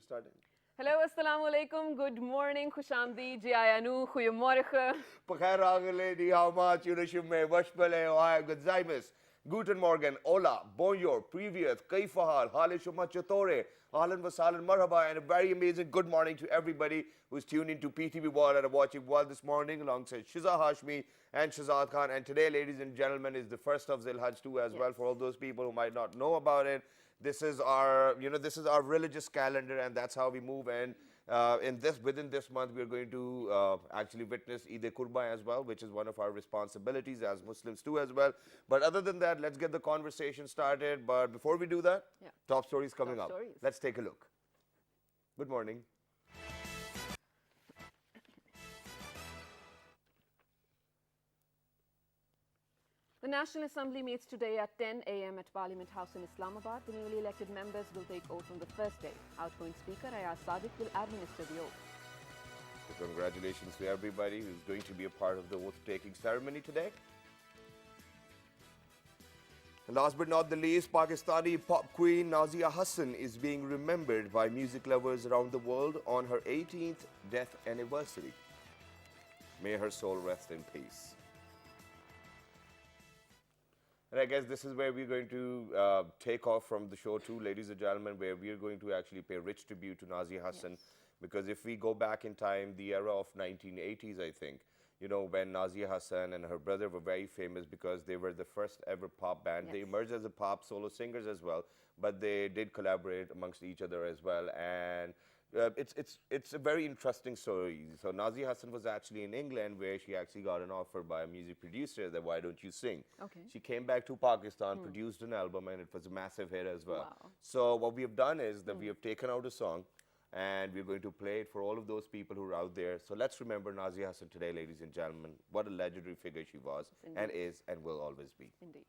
we starting? Hallo, assalamu alaikum, good morning, khushamdi, jiayanu, goeiemorgen. Pakhairagale, ni hao ma, churashume, washbale, ohay, gozaimasu, guten morgen, hola, bonjour, privyet, kaifahal, halishuma chatore, ahlan wasalan, marhaba, and a very amazing good morning to everybody who's tuned into PTV World and are watching World this morning alongside Shiza Hashmi and Shazad Khan. And today, ladies and gentlemen, is the first of Zilhaj 2 as well. For all those people who might not know about it, this is our, this is our religious calendar, and that's how we move. And within this month, we are going to actually witness Eid-e-Qurba as well, which is one of our responsibilities as Muslims too as well. But other than that, let's get the conversation started. But before we do that, top stories coming up. Let's take a look. Good morning. The National Assembly meets today at 10 a.m. at Parliament House in Islamabad. The newly elected members will take oath on the first day. Outgoing Speaker Ayaz Sadiq will administer the oath. So congratulations to everybody who's going to be a part of the oath-taking ceremony today. And last but not the least, Pakistani pop queen Nazia Hassan is being remembered by music lovers around the world on her 18th death anniversary. May her soul rest in peace. And I guess this is where we're going to take off from the show too, ladies and gentlemen, where we're going to actually pay rich tribute to Nazia Hassan. Yes. Because if we go back in time, the era of 1980s, I think, when Nazia Hassan and her brother were very famous because they were the first ever pop band. Yes. They emerged as a pop solo singers as well, but they did collaborate amongst each other as well. And it's a very interesting story. So Nazia Hassan was actually in England, where she actually got an offer by a music producer that why don't you sing? Okay. She came back to Pakistan, produced an album, and it was a massive hit as well. Wow. So what we have done is that we have taken out a song, and we're going to play it for all of those people who are out there. So let's remember Nazia Hassan today, ladies and gentlemen. What a legendary figure she was, and is, and will always be. Indeed.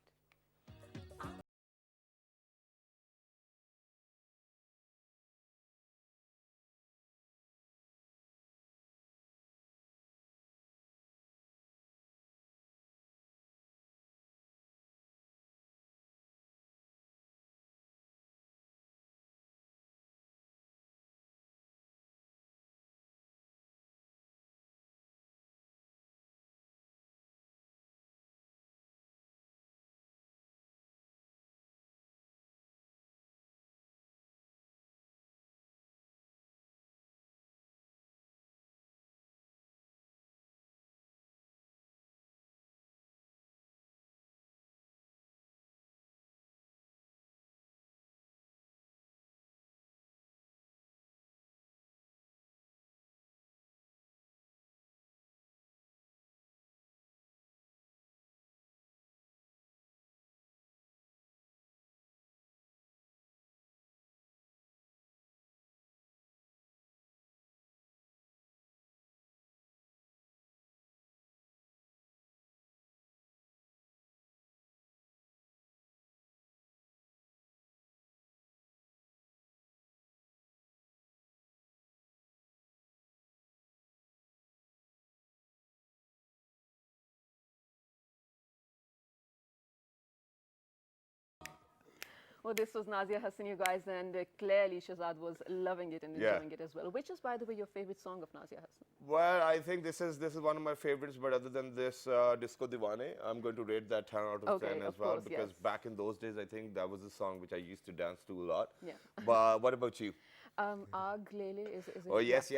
Well, this was Nazia Hassan, you guys, and clearly Shazad was loving it and enjoying it as well. Which is, by the way, your favorite song of Nazia Hassan? Well, I think this is one of my favorites, but other than this, Disco Diwane, I'm going to rate that 10 out of 10 as well, because back in those days, I think that was a song which I used to dance to a lot. Yeah. But what about you? Aag Lele is it? Oh, yes.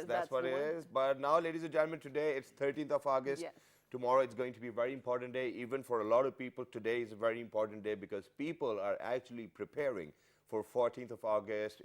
That's what it is. But now, ladies and gentlemen, today it's 13th of August. Yes. Tomorrow it's going to be a very important day. Even for a lot of people, today is a very important day because people are actually preparing for 14th of August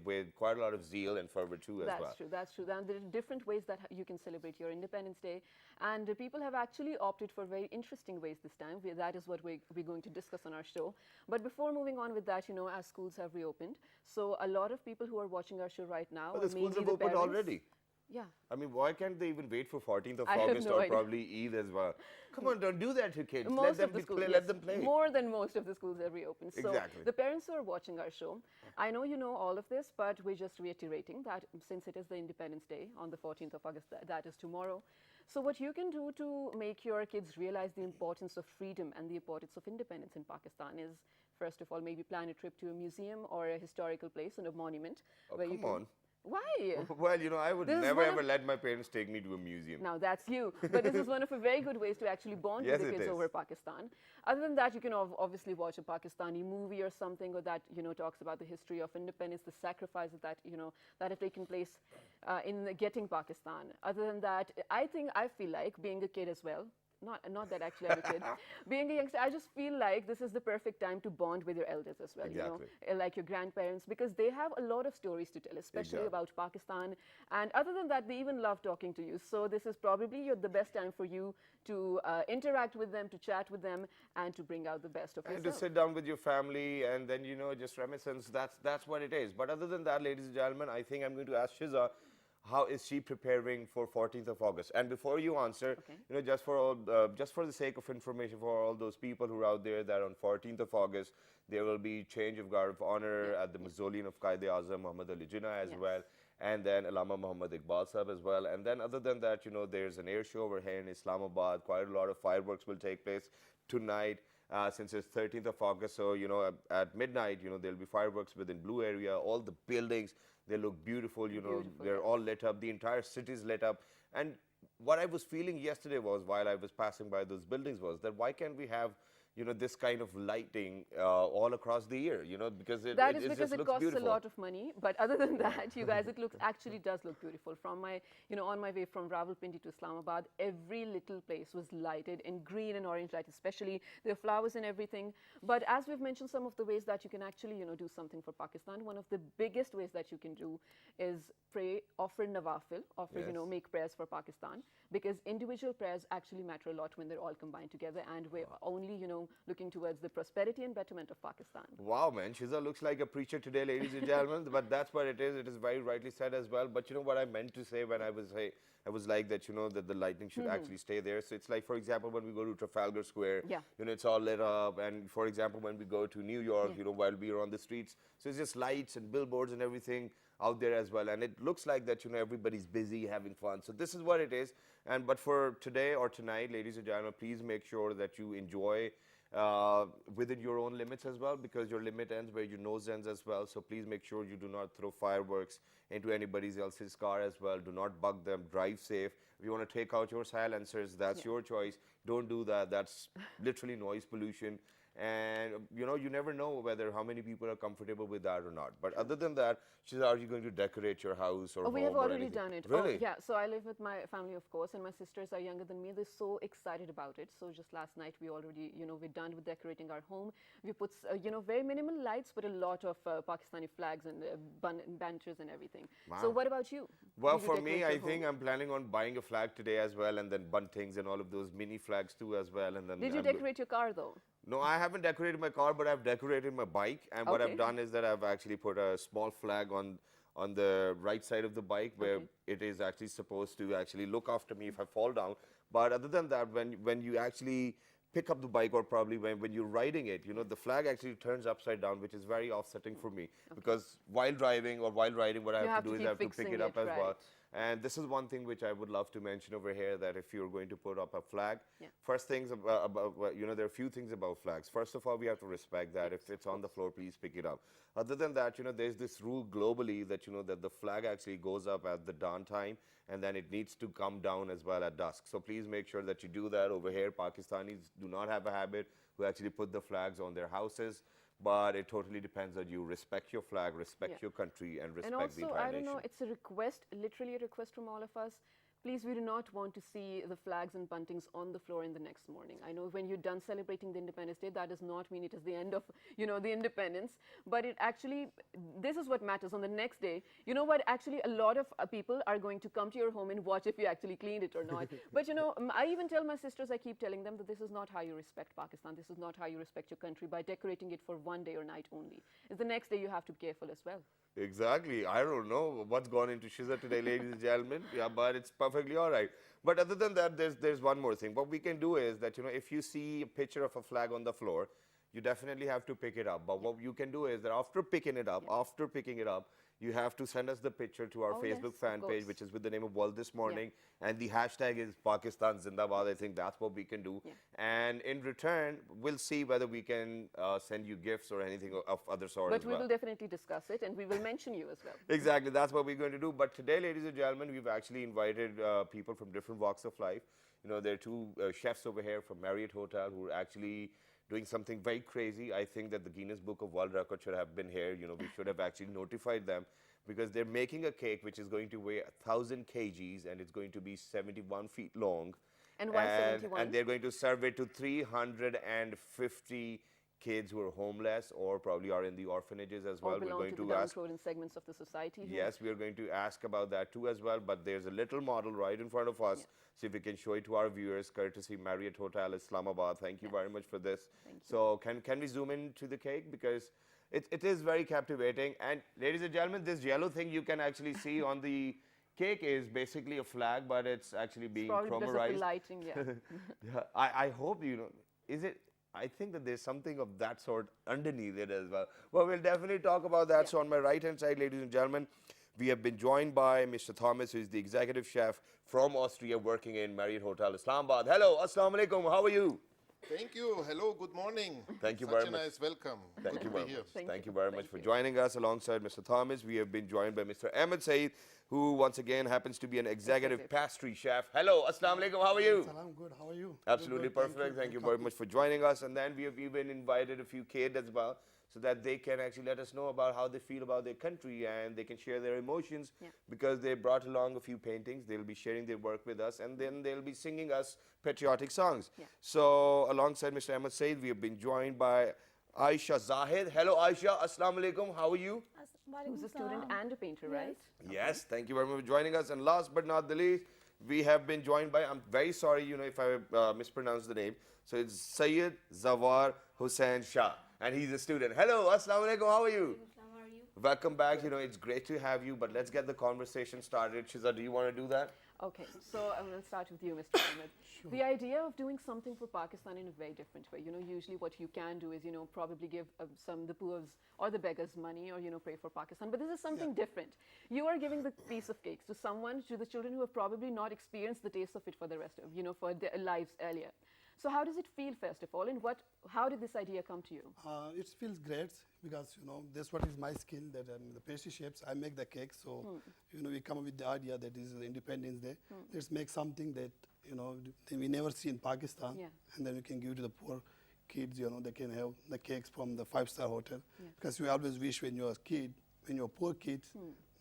with quite a lot of zeal and fervor too as well. That's true. And there are different ways that you can celebrate your Independence Day. And people have actually opted for very interesting ways this time. That is what we're going to discuss on our show. But before moving on with that, as schools have reopened, so a lot of people who are watching our show right now, the schools have opened already. Yeah. I mean, why can't they even wait for 14th of August or probably Eid as well? Come on, don't do that to kids. Let them play. Let them play. More than most of the schools are reopened. So exactly. The parents who are watching our show, I know you know all of this, but we're just reiterating that since it is the Independence Day on the 14th of August, that is tomorrow. So what you can do to make your kids realize the importance of freedom and the importance of independence in Pakistan is first of all, maybe plan a trip to a museum or a historical place and a monument Oh, where you come can. on. Why? Well, you know, I would This is never one of ever let my parents take me to a museum. Now that's you. But this is one of a very good ways to actually bond Yes, with the it kids is. over Pakistan. Other than that, you can obviously watch a Pakistani movie or something, or that talks about the history of independence, the sacrifices that that have taken place in getting Pakistan. Other than that, I feel like being a kid as well. Not that actually I'm a kid. Being a youngster, I just feel like this is the perfect time to bond with your elders as well. Exactly. Like your grandparents, because they have a lot of stories to tell, especially Exactly. about Pakistan. And other than that, they even love talking to you. So this is probably the best time for you to interact with them, to chat with them, and to bring out the best of And yourself. to sit down with your family and then, just reminiscence, that's what it is. But other than that, ladies and gentlemen, I think I'm going to ask Shiza, how is she preparing for 14th of August? And before you answer, Okay. just for the sake of information for all those people who are out there, that on 14th of August, there will be change of guard of honor at the mausoleum of Qaid-e-Azam Muhammad Ali Jinnah as Yes. well, and then Allama Muhammad Iqbal Sahab as well. And then other than that, there's an air show over here in Islamabad. Quite a lot of fireworks will take place tonight. Since it's 13th of August, so at midnight, there'll be fireworks within Blue area. All the buildings, they look beautiful. They're Yes. all lit up. The entire city is lit up. And what I was feeling yesterday was, while I was passing by those buildings, was that why can't we have this kind of lighting all across the year? Because That is it because just it looks costs beautiful. a lot of money. But other than that, you guys, it actually does look beautiful. From my, on my way from Rawalpindi to Islamabad, every little place was lighted in green and orange light, especially. There are flowers and everything. But as we've mentioned, some of the ways that you can actually, do something for Pakistan, one of the biggest ways that you can do is pray, offer nawafil, Yes. make prayers for Pakistan, because individual prayers actually matter a lot when they're all combined together, and we're only, looking towards the prosperity and betterment of Pakistan. Wow, man, Shiza looks like a preacher today, ladies and gentlemen. But that's what it is. It is very rightly said as well. But you know what I meant to say when I was like that, that the lightning should actually stay there. So it's like, for example, when we go to Trafalgar Square, Yeah. it's all lit up. And for example, when we go to New York, while we are on the streets, so it's just lights and billboards and everything out there as well. And it looks like that, everybody's busy having fun. So this is what it is. But for today or tonight, ladies and gentlemen, please make sure that you enjoy within your own limits as well, because your limit ends where your nose ends as well. So please make sure you do not throw fireworks into anybody else's car as well. Do not bug them. Drive safe. If you want to take out your silencers, that's your choice. Don't do that. That's literally noise pollution. And you never know whether how many people are comfortable with that or not. But other than that, are you going to decorate your house or We home have or already anything? done it. Really? Oh, yeah. So I live with my family, of course, and my sisters are younger than me. They're so excited about it. So just last night, we already, we're done with decorating our home. We put, very minimal lights, but a lot of Pakistani flags and banners and everything. So Wow. what about you? Well, Did you for decorate me, your I think home? I'm planning on buying a flag today as well, and then buntings and all of those mini flags too as well. And then Did you decorate your car though? No, I haven't decorated my car, but I've decorated my bike. And what Okay. I've done is that I've actually put a small flag on the right side of the bike, where Okay. it is actually supposed to actually look after me if I fall down. But other than that, when you actually pick up the bike, or probably when you're riding it, the flag actually turns upside down, which is very offsetting for me. Because while driving or while riding, what I You have have to do to is I keep have to pick fixing it up it, as well. right. And this is one thing which I would love to mention over here, that if you're going to put up a flag, Yeah. first things about there are a few things about flags. First of all, we have to respect that. If it's on the floor, please pick it up. Other than that, there's this rule globally that, that the flag actually goes up at the dawn time, and then it needs to come down as well at dusk. So please make sure that you do that. Over here, Pakistanis do not have a habit who actually put the flags on their houses. But it totally depends on you. Respect your flag, respect Yeah. your country, and respect And the also, entire I don't know, nation. it's a request, literally a request from all of us. Please, we do not want to see the flags and buntings on the floor in the next morning. I know when you're done celebrating the Independence Day, that does not mean it is the end of, the independence. But it actually, this is what matters. On the next day, you know what, actually a lot of people are going to come to your home and watch if you actually cleaned it or not. But, I even tell my sisters, I keep telling them that this is not how you respect Pakistan. This is not how you respect your country, by decorating it for one day or night only. It's the next day you have to be careful as well. Exactly. I don't know what's gone into Shiza today, ladies and gentlemen. Yeah, but it's perfectly all right. But other than that, there's one more thing. What we can do is that, if you see a picture of a flag on the floor, you definitely have to pick it up. But what you can do is that after picking it up, you have to send us the picture to our Oh, Facebook yes, fan of page, course. which is with the name of World This Morning, and the hashtag is Pakistan Zindabad. I think that's what we can do. Yeah. And in return, we'll see whether we can send you gifts or anything of other sort But as we well. will definitely discuss it, and we will mention you as well. Exactly, that's what we're going to do. But today, ladies and gentlemen, we've actually invited people from different walks of life. You know, there are two chefs over here from Marriott Hotel who are actually doing something very crazy. I think that the Guinness Book of World Record should have been here. You know, we should have actually notified them because they're making a cake which is going to weigh 1,000 kgs and it's going to be 71 feet long. And why 71? And they're going to serve it to 350 kids who are homeless or probably are in the orphanages as well. Or belong to the downtrodden segments of the society here. Yes, we are going to ask about that too as well. But there's a little model right in front of us. See if we can show it to our viewers, courtesy Marriott Hotel Islamabad. Thank you very much for this. Thank you. So can we zoom into the cake? Because it is very captivating. And ladies and gentlemen, this yellow thing you can actually see on the cake is basically a flag, but it's actually being Probably because of chromarized. the lighting, yeah. Yeah, I hope you know. Is it? I think that there's something of that sort underneath it as well. Well, we'll definitely talk about that. So on my right-hand side, ladies and gentlemen, we have been joined by Mr. Thomas, who is the executive chef from Austria working in Marriott Hotel Islamabad. Hello, Assalamu alaikum. How are you? Thank you. Hello, good morning. Thank you Such very a much. nice welcome. Thank Good you to very be here. much. Thank you you. very Thank much for you. joining us alongside Mr. Thomas. We have been joined by Mr. Ahmed Saeed, who once again happens to be an executive pastry chef. Hello, Assalamu alaikum. How are you? Salam, good. How are you? Absolutely Good, good. perfect. Thank you very much for joining us. And then we have even invited a few kids as well so that they can actually let us know about how they feel about their country and they can share their emotions because they brought along a few paintings. They'll be sharing their work with us and then they'll be singing us patriotic songs. So alongside Mr. Ahmed Saeed, we have been joined by Aisha Zahid. Hello Aisha, Assalamu alaikum. How are you? Who's a student and a painter, right? Yes, thank you very much for joining us. And last but not the least, we have been joined by, I'm very sorry, you know, if I mispronounced the name. So it's Sayyid Zawar Hussain Shah, and he's a student. Hello, Assalamu alaikum, how are you? How are you? Welcome back. You know, it's great to have you, but let's get the conversation started. Shiza, do you want to do that? Okay, so I'm going to start with you, Mr. Ahmed. The idea of doing something for Pakistan in a very different way. You know, usually what you can do is, you know, probably give the poor or the beggars money or, you know, pray for Pakistan. But this is something different. You are giving the piece of cakes to someone, to the children who have probably not experienced the taste of it for the rest of, you know, for their lives earlier. So how does it feel, first of all, and how did this idea come to you? It feels great because, you know, that's what is my skill, that I'm the pastry chefs. I make the cake. So, you know, we come up with the idea that is Independence Day. Let's make something that, you know, we never see in Pakistan. And then we can give to the poor kids, you know, they can have the cakes from the five-star hotel. Because we always wish when you're a kid, when you're poor kids,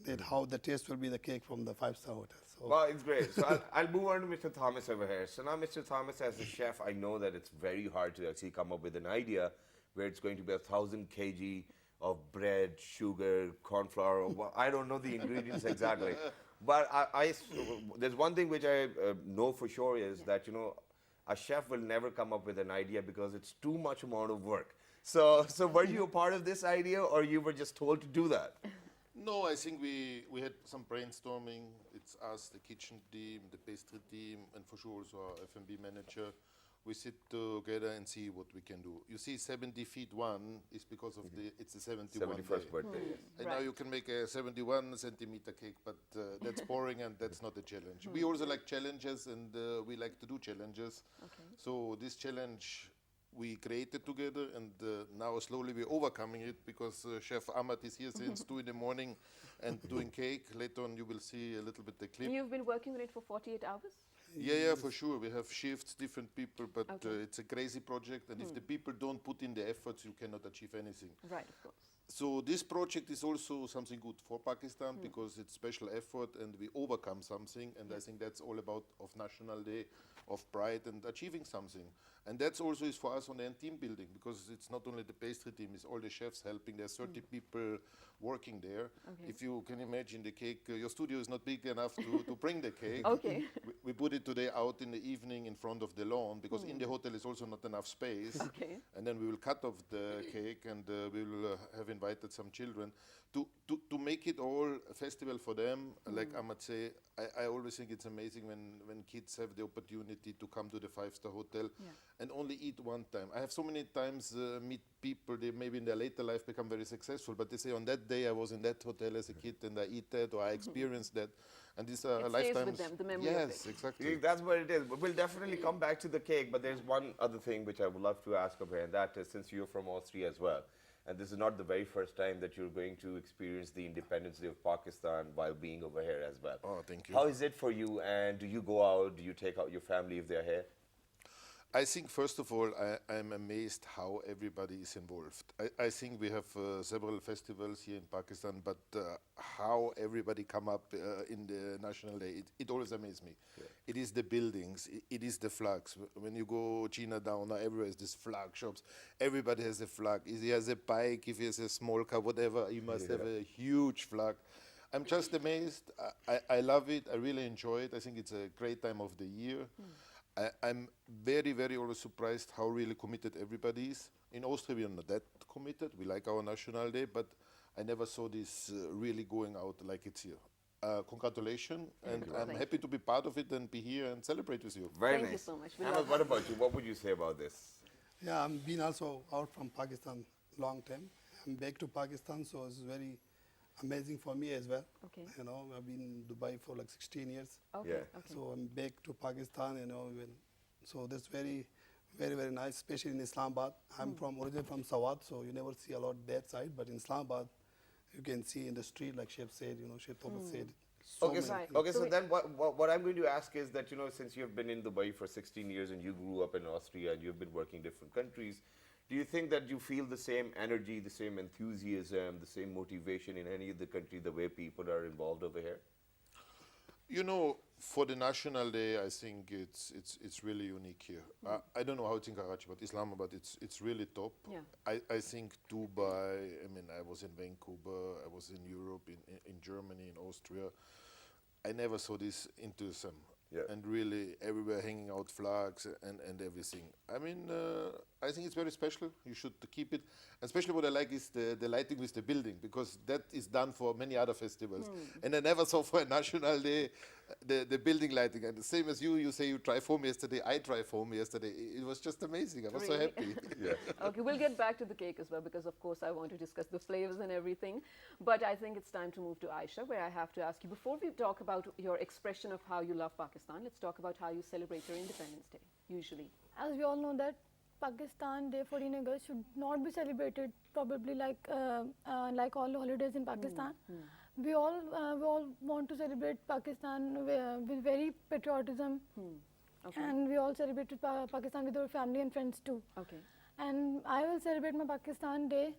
that how the taste will be the cake from the five-star hotel. So Well, it's great. So I'll move on to Mr. Thomas over here. So now, Mr. Thomas, as a chef, I know that it's very hard to actually come up with an idea where it's going to be 1,000 kg of bread, sugar, corn flour. Or I don't know the ingredients exactly. But there's one thing which I know for sure is that, you know, a chef will never come up with an idea because it's too much amount of work. So were you a part of this idea or you were just told to do that? No, I think we had some brainstorming. It's us, the kitchen team, the pastry team, and for sure also our F&B manager. We sit together and see what we can do. You see, 70 feet one is because of it's the 71st 71st birthday, yes. And now you can make a 71 centimeter cake, but that's boring and that's not a challenge. We also like challenges and we like to do challenges. So this challenge we created together and now slowly we're overcoming it because Chef Ahmad is here since 2 in the morning and doing cake. Later on you will see a little bit the clip. You've been working on it for 48 hours? Yeah, for sure. We have shifts, different people, but it's a crazy project and if the people don't put in the efforts, you cannot achieve anything. Right, of course. So this project is also something good for Pakistan because it's special effort and we overcome something and I think that's all about of National Day, of pride and achieving something. And that's also is for us on the end team building because it's not only the pastry team, it's all the chefs helping. There's 30 people working there. Okay. If you can imagine the cake, your studio is not big enough to bring the cake. Okay. We put it today out in the evening in front of the lawn because in the hotel is also not enough space. Okay. And then we will cut off the cake and we will have invited some children to make it all a festival for them. Like Ahmad say, I always think it's amazing when kids have the opportunity to come to the five-star hotel and only eat one time. I have so many times meet people, they maybe in their later life become very successful, but they say on that day I was in that hotel as a kid and I eat that or I experienced that. And these are It stays lifetimes. with them, the memory of yes, it. exactly. See, that's what it is. But we'll definitely come back to the cake. But there's one other thing which I would love to ask of her, and that is since you're from Austria as well, and this is not the very first time that you're going to experience the independence day of Pakistan while being over here as well. Oh, thank you. How is it for you? And do you go out? Do you take out your family if they're here? I think, first of all, I'm amazed how everybody is involved. I think we have several festivals here in Pakistan, but how everybody come up in the National Day, it always amazes me. It is the buildings, it is the flags. When you go Chinatown, everywhere is this flag shops. Everybody has a flag. If he has a bike, if he has a small car, whatever, he must have a huge flag. I'm just amazed. I love it. I really enjoy it. I think it's a great time of the year. I'm very, very always surprised how really committed everybody is. In Austria, we are not that committed. We like our National Day, but I never saw this really going out like it's here. Congratulations, and I'm Thank happy to be part of it and be here and celebrate with you. Very Thank you nice. so much. We Ahmed, love what about you? What would you say about this? Yeah, I've been also out from Pakistan long time. I'm back to Pakistan, so it's very amazing for me as well. Okay. You know, I've been in Dubai for like 16 years. Okay. Yeah. Okay. So I'm back to Pakistan, you know, so that's very, very nice, especially in Islamabad. I'm originally from Sawat, so you never see a lot that side, but in Islamabad, you can see in the street, like Chef said, you know, Chef Thomas said. So Okay, many Right. things. okay. So So we- then, what I'm going to ask is that, you know, since you've been in Dubai for 16 years and you grew up in Austria and you've been working different countries, do you think that you feel the same energy, the same enthusiasm, the same motivation in any of the country the way people are involved over here? You know, for the National Day, I think it's really unique here. I don't know how it's in Karachi, but Islamabad, it's really top. Yeah. I think Dubai, I mean, I was in Vancouver, I was in Europe, in Germany, in Austria. I never saw this enthusiasm. Yeah. And really everywhere hanging out flags and everything. I mean, I think it's very special. You should keep it. Especially what I like is the lighting with the building, because that is done for many other festivals. And I never saw for a National Day the building lighting. And the same as you say you drive home yesterday, I drive home yesterday. It was just amazing. I was so Really? happy. Okay, we'll get back to the cake as well because, of course, I want to discuss the flavors and everything. But I think it's time to move to Aisha, where I have to ask you, before we talk about your expression of how you love Pakistan, let's talk about how you celebrate your Independence Day, usually. As we all know that Pakistan Day 14 August should not be celebrated probably like all holidays in Pakistan. We all want to celebrate Pakistan with very patriotism, Okay. and we all celebrated Pakistan with our family and friends too. Okay. And I will celebrate my Pakistan Day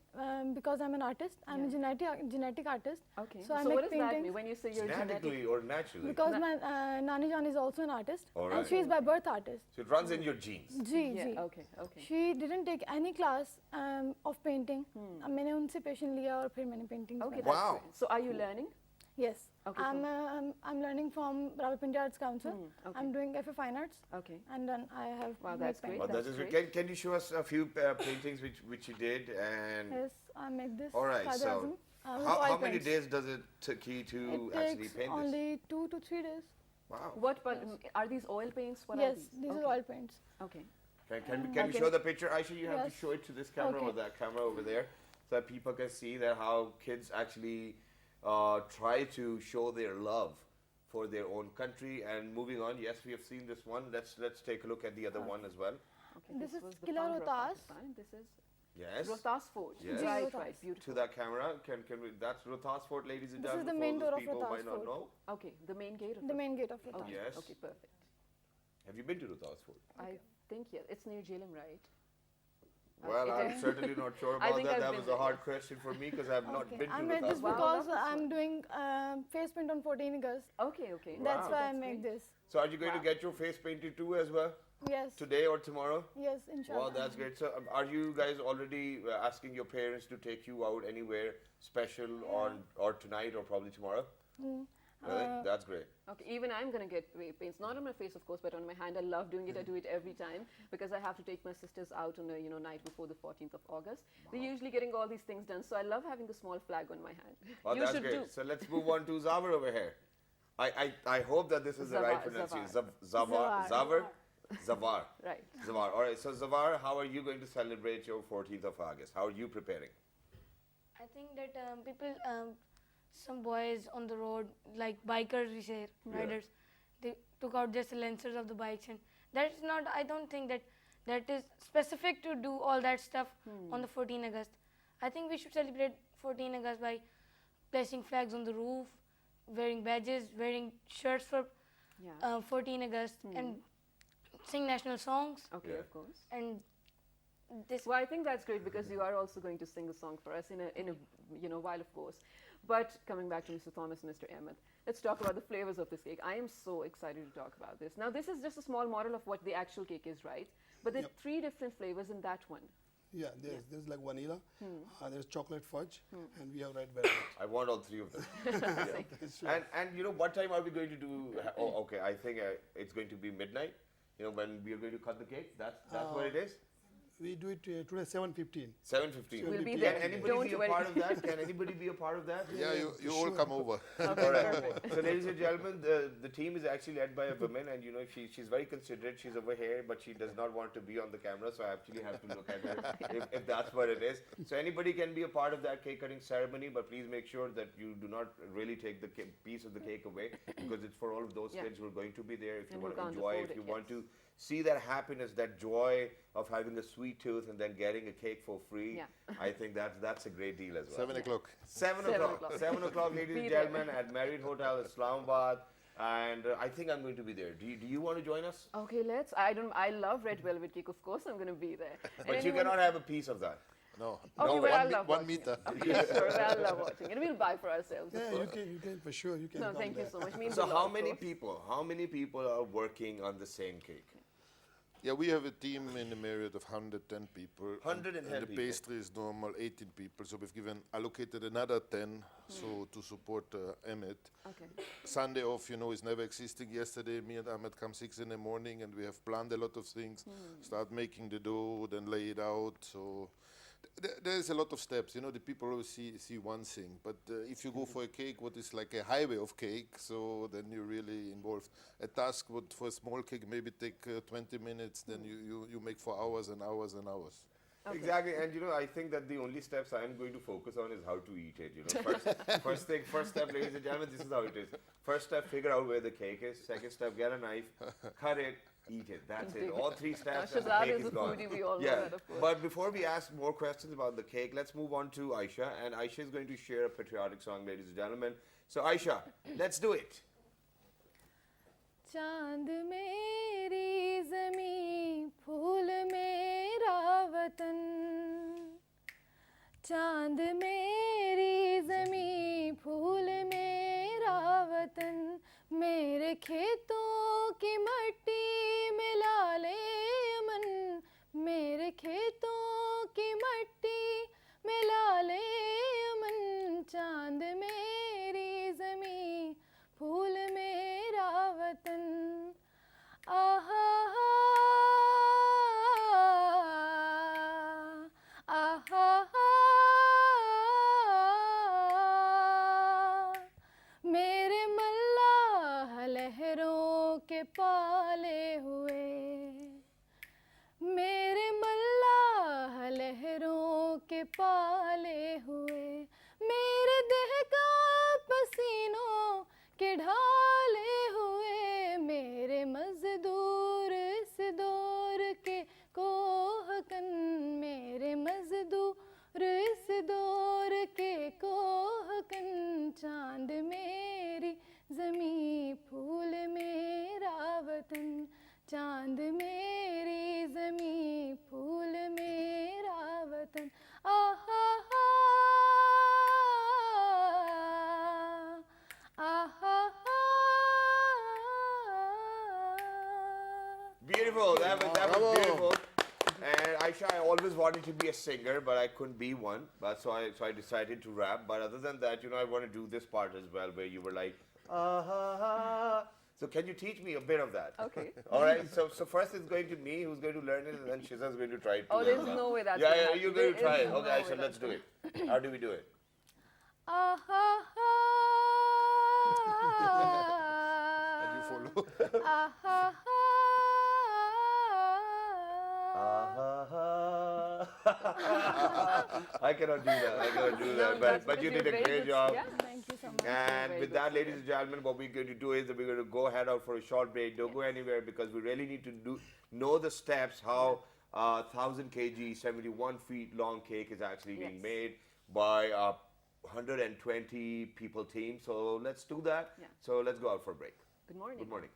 because I'm an artist. I'm a genetic artist. Okay. So I what make does that paintings. mean when you say you're Genetically genetic? or naturally? Because my Nani Jan is also an artist, All and right. she is by birth artist. So it runs in your genes. Ji. Okay. Okay. She didn't take any class of painting. मैंने उनसे patient लिया और फिर मैंने paintings Okay. बनाई. That's Wow. great. So are you learning? Yes. Okay, I'm learning from Rawalpindi Arts Council. okay. I'm doing FA Fine Arts, Okay. and then I have Wow, made that's great. Well, paintings. that is That's Can you show us a few paintings which you did? And Yes, I make this. all right, Father so Azam, with how oil many paints. days does it take you to It actually takes paint only this? 2 to 3 days. Wow. What? But are these oil paints? What Yes, are these? these okay. are oil paints. Okay. Can you Okay. show the picture, Aisha? You have to Yes. show it to this camera or Okay. that camera over there, so that people can see that how kids actually try to show their love for their own country. And moving on, yes, we have seen this one. Let's take a look at the other one as well. Okay. This is was the Qila founder of Rohtas. Pakistan. This is Yes. Rohtas Fort. Yes. Right. Rohtas. Right. Beautiful. To that camera, can we? That's Rohtas Fort, ladies and This is gentlemen. the for main those door of people who might Rohtas not Fort. know. Okay. The main gate. Of The main gate of Rohtas. Okay. Yes. Okay. Perfect. Have you been to Rohtas Fort? I think yes. It's near Jhelum, right? Well, I'm certainly not sure I about think that. I've That been was there, a hard yes. question for me because I've not Okay, been I to made the this Taj Wow, Mahal. because that was I'm fun. doing face paint on 14 August. Okay, okay. That's Wow. why I That's make great. this. So, are you going to Wow. get your face painted too as well? Yes. Today or tomorrow? Yes, inshallah. Well, that's great. So, are you guys already asking your parents to take you out anywhere special on or tonight or probably tomorrow? Really? That's great. Okay, even I'm going to get paints, not on my face, of course, but on my hand. I love doing it. I do it every time because I have to take my sisters out on a night before the 14th of August. They're usually getting all these things done, so I love having the small flag on my hand. Well, You that's should great. do. So let's move on to Zawar over here. I hope that this is the right Zawar, pronunciation. Zawar. Zawar? Zawar. Right. Zawar. All right. So Zawar, how are you going to celebrate your 14th of August? How are you preparing? I think that people, some boys on the road, like bikers, we say, riders, they took out their silencers of the bikes, and that's not. I don't think that is specific to do all that stuff on the 14 August. I think we should celebrate 14 August by placing flags on the roof, wearing badges, wearing shirts for Yeah. 14 August, and sing national songs. Okay, Yeah. of course. And this. Well, I think that's great because you are also going to sing a song for us in a while, of course. But coming back to Mr. Thomas and Mr. Ahmed, let's talk about the flavors of this cake. I am so excited to talk about this. Now, this is just a small model of what the actual cake is, right? But there's 3 different flavors in that one. Yeah, there's like vanilla, there's chocolate fudge, and we have red velvet. I want all 3 of them. Yeah. And what time are we going to do? Oh, okay. I think it's going to be midnight. When we are going to cut the cake. That's what it is. We do it today 7:15. 7:15. We'll be Can there. anybody Don't be a worry. part of that? Can anybody be a part of that? Yeah, you all come over. Okay, All right. perfect. So, ladies and gentlemen, the team is actually led by a woman, and she's very considerate. She's over here, but she does not want to be on the camera, so I actually have to look at her if that's what it is. So, anybody can be a part of that cake cutting ceremony, but please make sure that you do not really take the piece of the cake away because it's for all of those Yeah. kids who are going to be there. If you And want who to can't enjoy, afford if you it, want yes. to see that happiness, that joy of having a sweet tooth and then getting a cake for free, Yeah. I think that's a great deal as well. 7 o'clock. 7 7 o'clock. o'clock. 7 o'clock, ladies Be and there. gentlemen, at Marriott Hotel Islamabad. And I think I'm going to be there. Do you want to join us? Okay, let's. I love red velvet cake. Of course, I'm going to be there. And But you anyone- cannot have a piece of that. No. Okay, No but way. I love 1 watching meter. it. Okay, sure, but I love watching it. We'll buy for ourselves. of Yeah, course. you can for sure. You can. No, come thank you there. so much. Means So a lot, how of many course. people? How many people are working on the same cake? Yeah, we have a team in the Marriott of 110 people. 110 and the people. pastry is normal 18 people, so we've allocated another 10 so to support Emmett. Okay. Sunday off, is never existing. Yesterday, me and Ahmed come 6 in the morning, and we have planned a lot of things. Start making the dough, then lay it out. So there's a lot of steps. The people always see one thing, but if you go for a cake, what is like a highway of cake, so then you're really involved. A task would for a small cake maybe take 20 minutes, then you make for hours and hours and hours. Okay. Exactly, and I think that the only steps I am going to focus on is how to eat it. First step, ladies and gentlemen, this is how it is. First step, figure out where the cake is. Second step, get a knife, cut it, eat it. That's it. All 3 steps, and the Shazad cake is is a gone. foodie, we all know Yeah, that, of course. but before we ask more questions about the cake, let's move on to Aisha, and Aisha is going to share a patriotic song, ladies and gentlemen. So Aisha, let's do it. चांद मेरी ज़मीं फूल मेरा वतन चांद मेरी ज़मीं फूल मेरा वतन मेरे खेतों की मट्टी मिला ले अमन मेरे खेतों की मट्टी मिला ले अमन चांद मेरी ज़मीं फूल मेरा वतन आहा आहा मेरे मल्लाह लहरों के पाले हुए मेरे मल्लाह लहरों के पाले हुए मेरे देह का पसीनों के ढाले हुए मेरे मजदूर इस दौर के कोहकन मेरे मजदूर इस दौर के कोहकन चांद मेरी ज़मीं फूल मेरा वतन चांद beautiful. That was beautiful. And Aisha, I always wanted to be a singer, but I couldn't be one. But so I decided to rap. But other than that, I want to do this part as well, where you were like, ah ha ha. So can you teach me a bit of that? Okay. All right. So first it's going to me, who's going to learn it, and then Shiza's going to try it. Oh, too there's as well. no way that's Yeah, gonna yeah. happen. You're going to There try is it. no Okay, way Aisha, that's let's do it. How do we do it? Ah ha And you ha. follow. Ah ha ha. I cannot do that. I cannot do No, that. that's But you because did a you're very great good. job. Yeah. Thank you so much. And very with good that, singer. ladies and gentlemen, what we're going to do is that we're going to go head out for a short break. Don't go anywhere because we really need to know the steps how 1,000 kg, 71 feet long cake is actually being Yes. made by a 120 people team. So let's do that. Yeah. So let's go out for a break. Good morning. Good morning.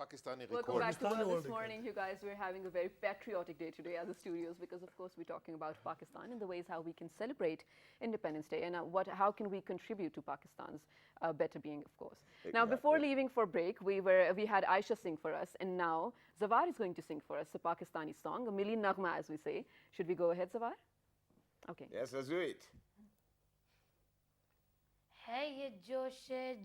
Pakistani Welcome record. back to Pakistani World World this morning, you guys. We're having a very patriotic day today at the studios because, of course, we're talking about Pakistan and the ways how we can celebrate Independence Day and how can we contribute to Pakistan's better being, of course. Now, before leaving for break, we had Aisha sing for us, and now Zawar is going to sing for us a Pakistani song, a Milli Naghma, as we say. Should we go ahead, Zawar? Okay. Yes, let's do it. है ये जोश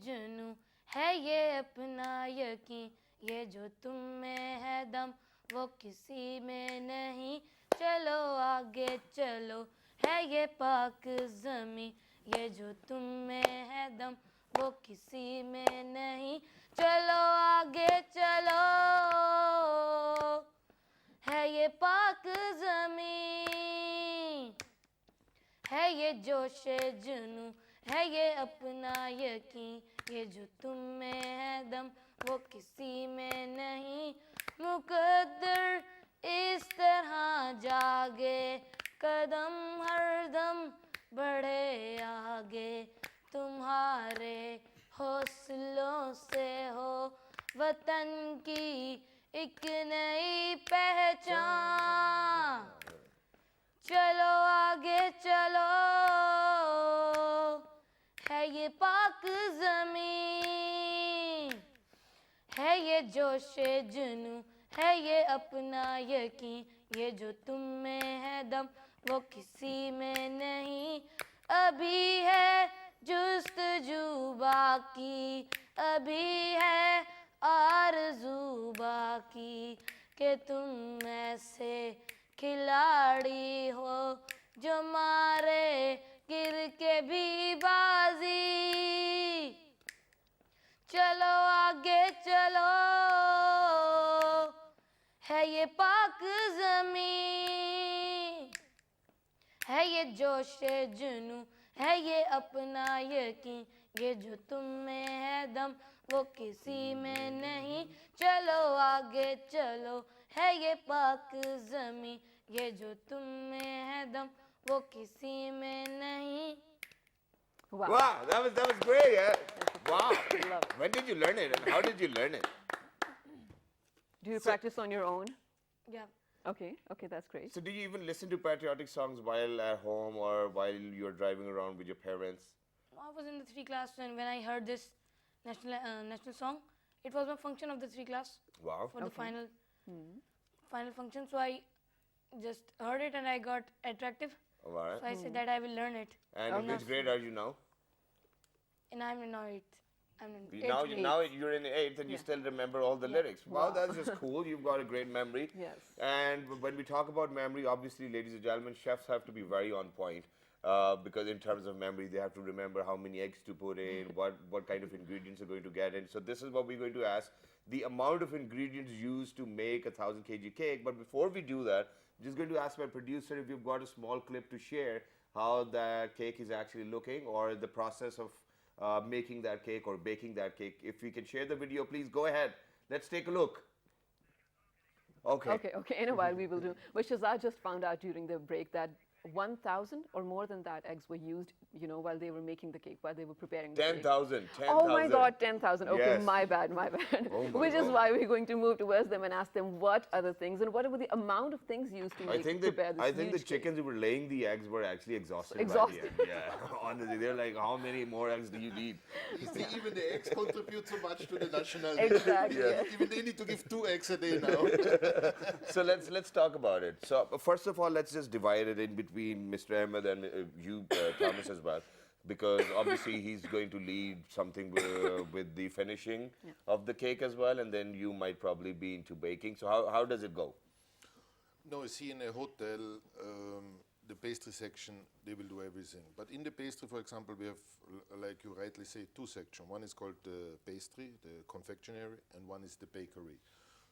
जुनू है ये अपना यकीन ये जो तुम में है दम वो किसी में नहीं चलो आगे चलो है ये पाक ज़मी ये जो तुम में है दम वो किसी में नहीं चलो आगे चलो है ये पाक ज़मी है ये जोश जुनू है ये अपना यकीन ये जो तुम में है दम वो किसी में नहीं मुकद्दर इस तरह जागे कदम हर दम बढ़े आगे तुम्हारे हौसलों से हो वतन की एक नई पहचान चलो आगे चलो है ये पाक ज़मीं है ये जोश जुनू है ये अपना यकीन ये जो तुम में है दम वो किसी में नहीं अभी है जुस्तजू बाकी अभी है आरज़ू बाकी कि तुम ऐसे खिलाड़ी हो जो मारे गिर के भी बाजी चलो आगे चलो है ये पाक ज़मीं है ये जोश जुनू है ये अपना यकीन ये जो तुम में है दम वो किसी में नहीं, चलो आगे चलो, है ये पाक ज़मीं, ये जो तुम में है दम, वो किसी में नहीं. Wow. Wow, that was great. Yeah. Wow. Love it. When did you learn it, and how did you learn it? Do you practice on your own? Yeah. Okay, okay, that's great. So, do you even listen to patriotic songs while at home or while you're driving around with your parents? I was in the 3 class, and when I heard this national song, it was a function of the 3 class Wow. for the final function. So I just heard it and I got attractive. All right. So I said that I will learn it. And in which grade are you now? And I'm in now 8th. I'm in Now, 8th. now you're in the 8th and you still remember all the lyrics. Wow, that's just cool. You've got a great memory. Yes. And when we talk about memory, obviously, ladies and gentlemen, chefs have to be very on point. Because in terms of memory, they have to remember how many eggs to put in, what kind of ingredients are going to get in. So this is what we're going to ask, the amount of ingredients used to make a 1,000 kg cake. But before we do that, I'm just going to ask my producer if you've got a small clip to share how that cake is actually looking or the process of making that cake or baking that cake. If we can share the video, please go ahead. Let's take a look. Okay. Okay, in a while we will do. But Shazad just found out during the break that 1,000 or more than that eggs were used, while they were making the cake, while they were preparing the cake. 10,000. Oh my God, 10,000. Okay, Yes. my bad. Oh my Which is God. why we're going to move towards them and ask them what other things and what were the amount of things used to prepare this I think the huge cake. chickens who were laying the eggs were actually exhausted. Exhausted. By the end. Yeah, honestly, they're like, how many more eggs do you need? You see, even the eggs contribute so much to the national. Exactly. Yes. Even they need to give 2 eggs a day now. So let's talk about it. So first of all, let's just divide it in between Mr. Ahmed and you, Thomas, as well. Because obviously he's going to lead something with the finishing of the cake as well, and then you might probably be into baking. So how does it go? No, you see, in a hotel, the pastry section, they will do everything. But in the pastry, for example, we have, like you rightly say, 2 sections. One is called the pastry, the confectionery, and one is the bakery.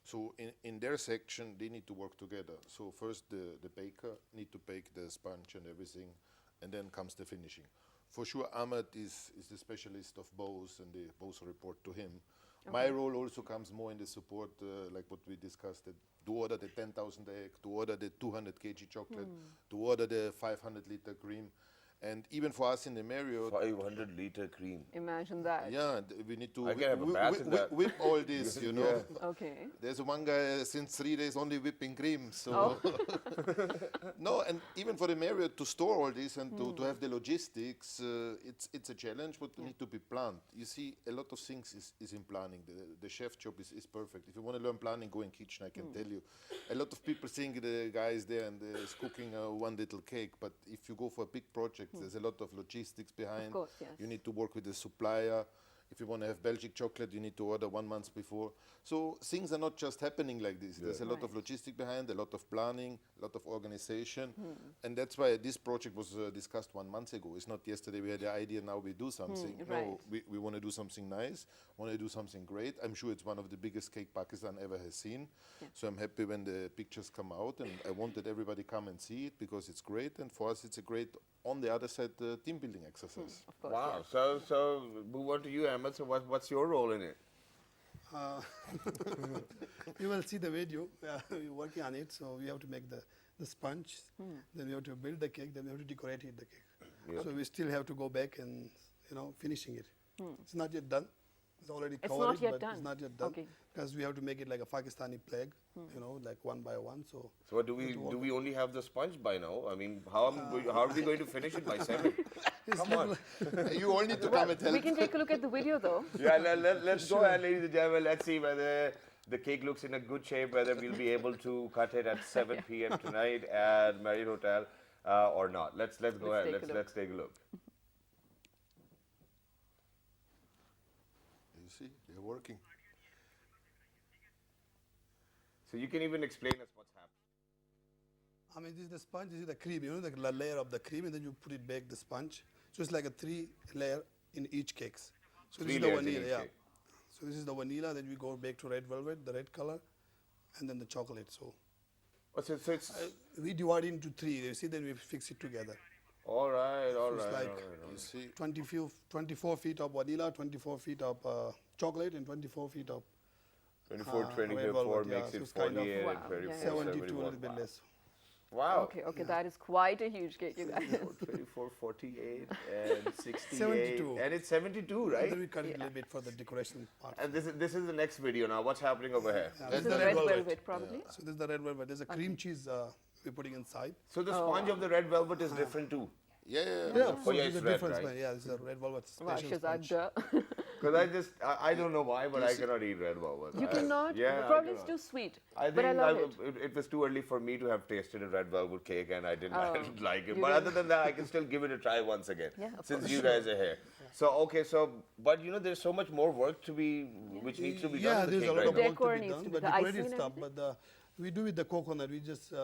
So in their section, they need to work together. So first the baker need to bake the sponge and everything, and then comes the finishing. For sure, Ahmed is the specialist of both, and they both report to him. Okay. My role also comes more in the support, like what we discussed, that to order the 10,000 egg, to order the 200 kg chocolate, to order the 500 liter cream. And even for us in the Marriott, 500 liter cream. Imagine that. yeah, we need to I can have a bath in that. whip all this, you know. Okay. There's one guy since 3 days only whipping cream. So no, and even for the Marriott to store all this and to have the logistics, it's a challenge, but need to be planned. You see, a lot of things is in planning. The chef job is perfect. If you want to learn planning, go in kitchen. I can tell you. A lot of people think the guy is there and is cooking one little cake, but if you go for a big project, there's a lot of logistics behind. Of course, yes. You need to work with the supplier. If you want to have Belgic chocolate, you need to order 1 month before. So things are not just happening like this. There's a lot of logistic behind, a lot of planning, a lot of organization. And that's why this project was discussed 1 month ago. It's not yesterday we had the idea, now we do something. No, we want to do something nice, want to do something great. I'm sure it's one of the biggest cake Pakistan ever has seen. So I'm happy when the pictures come out, and I wanted everybody come and see it because it's great. And for us, it's a great, on the other side, team building exercise. Of course. Wow. So move on to you, Ahmed. So what's your role in it? You will see the video. We're working on it. So we have to make the sponge. Then we have to build the cake. Then we have to decorate it, the cake. So we still have to go back and finishing it. It's not yet done. It's already covered, not yet but done. it's not yet done. Okay. Because we have to make it like a Pakistani flag, like one by one. So So do we only have the sponge by now? I mean, how are we going to finish it by 7? Come on. You all need to come and help. We can take a look at the video though. Yeah, let's go ahead, ladies and gentlemen. Let's see whether the cake looks in a good shape, whether we'll be able to cut it at 7 p.m. tonight at Marriott Hotel or not. Let's go ahead. Let's take a look. You see, they're working. So you can even explain us what's happening. I mean, this is the sponge. This is the cream. The layer of the cream, and then you put it back the sponge. So it's like a 3 layer in each cakes. So this is the layers in vanilla, each yeah. cake. So this is the vanilla. Then we go back to red velvet, the red color, and then the chocolate. So Oh, so it's we divide it into 3. You see, then we fix it together. all right. It's like You see, 24 feet of vanilla, 24 feet of chocolate and 24 feet of 24, red 24 velvet, yeah, makes so it it's kind of 48 Wow, and yeah, 24, yeah. 72, a 71. little bit less. Wow. Okay, okay, that is quite a huge cake, you guys. 24, 48 and 68. 72. And it's 72, And right? then we cut it a little bit for the decoration part. And this is the next video now. What's happening over here? This is the red velvet, probably. So this is the red velvet. There's a cream cheese we're putting inside. So the sponge of the red velvet is different too. Yeah, yeah, Yeah, yeah. of course, yeah, there's it's a red, difference. right? But yeah, this is a red velvet Wow, special Shazad, sponge. duh. Because I don't know why, but I cannot eat red velvet. You cannot? Yeah, I Probably it's cannot. too sweet. I but I think love it. it was too early for me to have tasted a red velvet cake, and I didn't, I Oh, didn't like it. you But other didn't? than that, I can still give it a try once again. Yeah, of since course. you guys are here. So okay, so but you know, there's so much more work to be, which needs to be Yeah, done. to the there's a cake lot right of now. work Decor to be needs done, to be but the decorated icing and stuff. But we do with the coconut. We just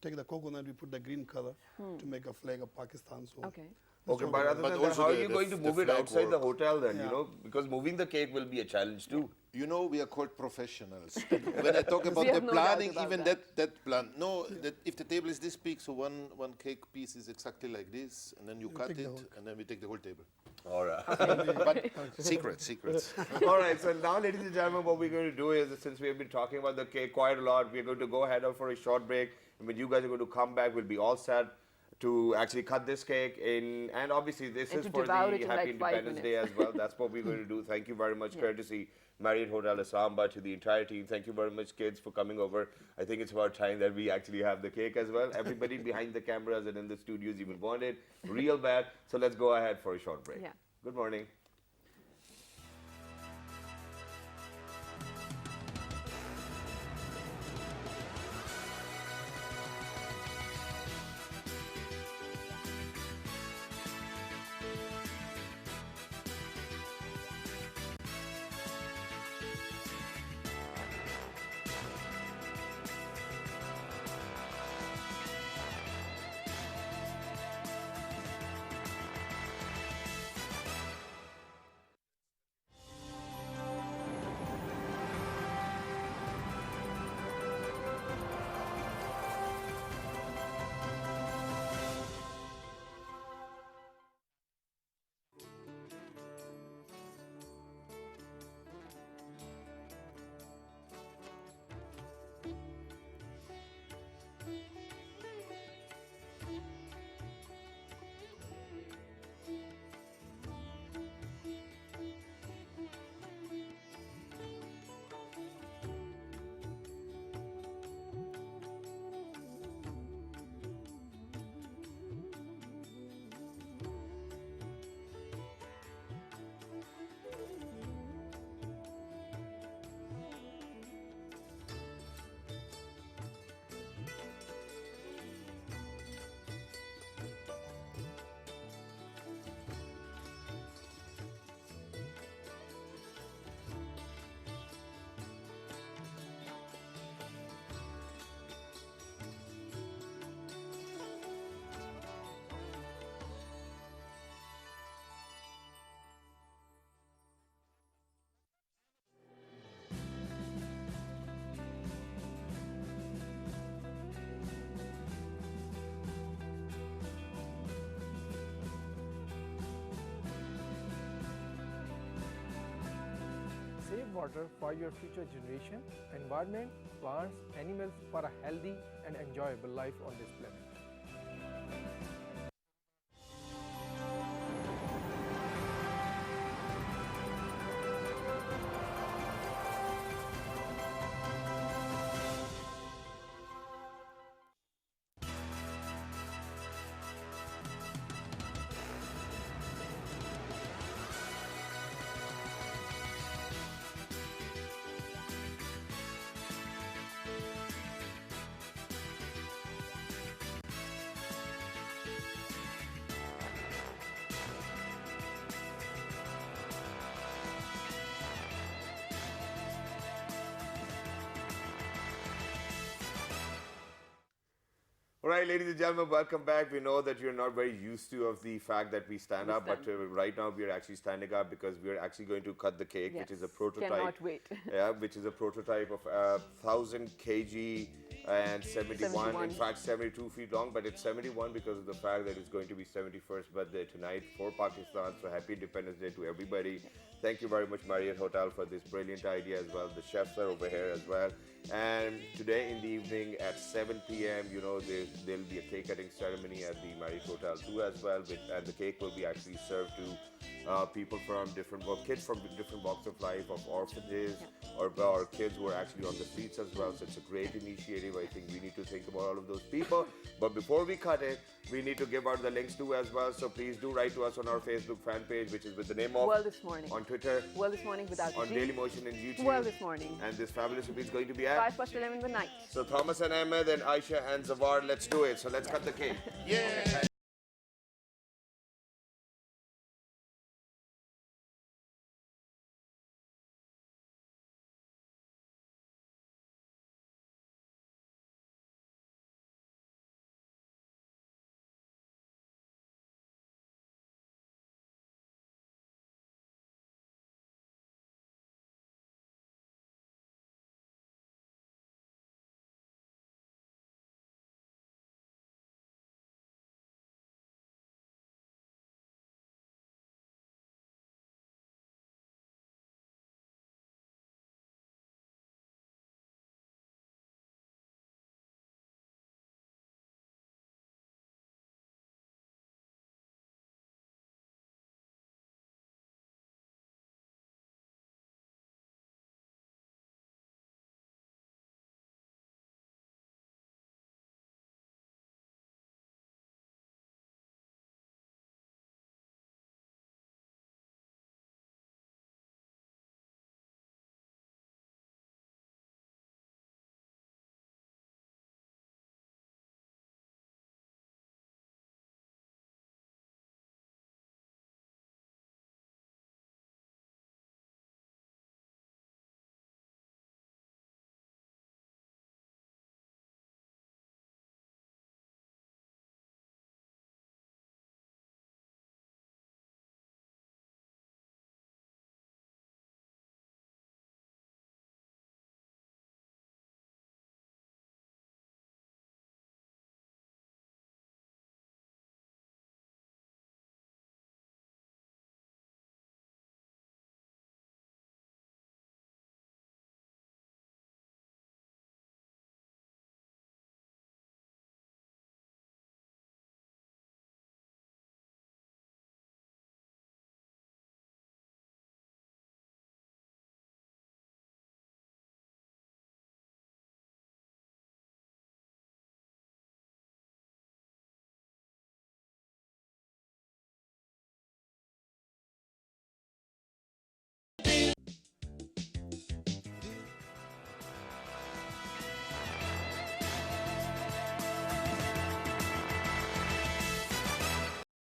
take the coconut, we put the green color to make a flag of Pakistan. So Okay. Okay, but other But than that, also how are the- you the going to f- move the it flag outside the work. hotel then? You Yeah. know, because moving the cake will be a challenge too. You know, we are called professionals. When I talk about We the have no doubt planning, about even that. that plan. No, that if the table is this big, so one cake piece is exactly like this, and then you cut take the it, whole- and then we take the whole table. All right. But secrets. All right, so now, ladies and gentlemen, what we're going to do is, since we have been talking about the cake quite a lot, we're going to go ahead for a short break. And when you guys are going to come back, we'll be all set to actually cut this cake in. And obviously, this And is to for the devour it Happy in like 5 Independence Day as minutes. well. That's what we're going to do. Thank you very much, courtesy Marriott Hotel Islamabad, to the entire team. Thank you very much, kids, for coming over. I think it's about time that we actually have the cake as well. Everybody behind the cameras and in the studios even want it real bad. So let's go ahead for a short break. Yeah. Good morning. Save water for your future generation, environment, plants, animals for a healthy and enjoyable life on this planet. All right, ladies and gentlemen, welcome back. We know that you're not very used to of the fact that we stand up, but right now we are actually standing up because we are actually going to cut the cake, which is a Yes, prototype. cannot wait. Yeah, which is a prototype of 1,000 kg and 71, 71. in fact 72 feet long, but it's 71 because of the fact that it's going to be 71st birthday tonight for Pakistan. So happy Independence Day to everybody. Thank you very much, Marriott Hotel, for this brilliant idea as well. The chefs are over here as well. And today in the evening at 7 p.m., you know, there'll be a cake cutting ceremony at the Marriott Hotel too as well. And the cake will be actually served to people from kids from different walks of life, of orphanages, or kids who are actually on the streets as well. So it's a great initiative. I think we need to think about all of those people. But before we cut it, we need to give out the links too as well. So please do write to us on our Facebook fan page, which is with the name of World This Morning. on Twitter, World This Morning without on G. Dailymotion and YouTube. World This Morning. And this fabulous movie is going to be at 11 the night. So Thomas and Ahmed and Aisha and Zawar, let's do it. So let's cut the cake. Yeah.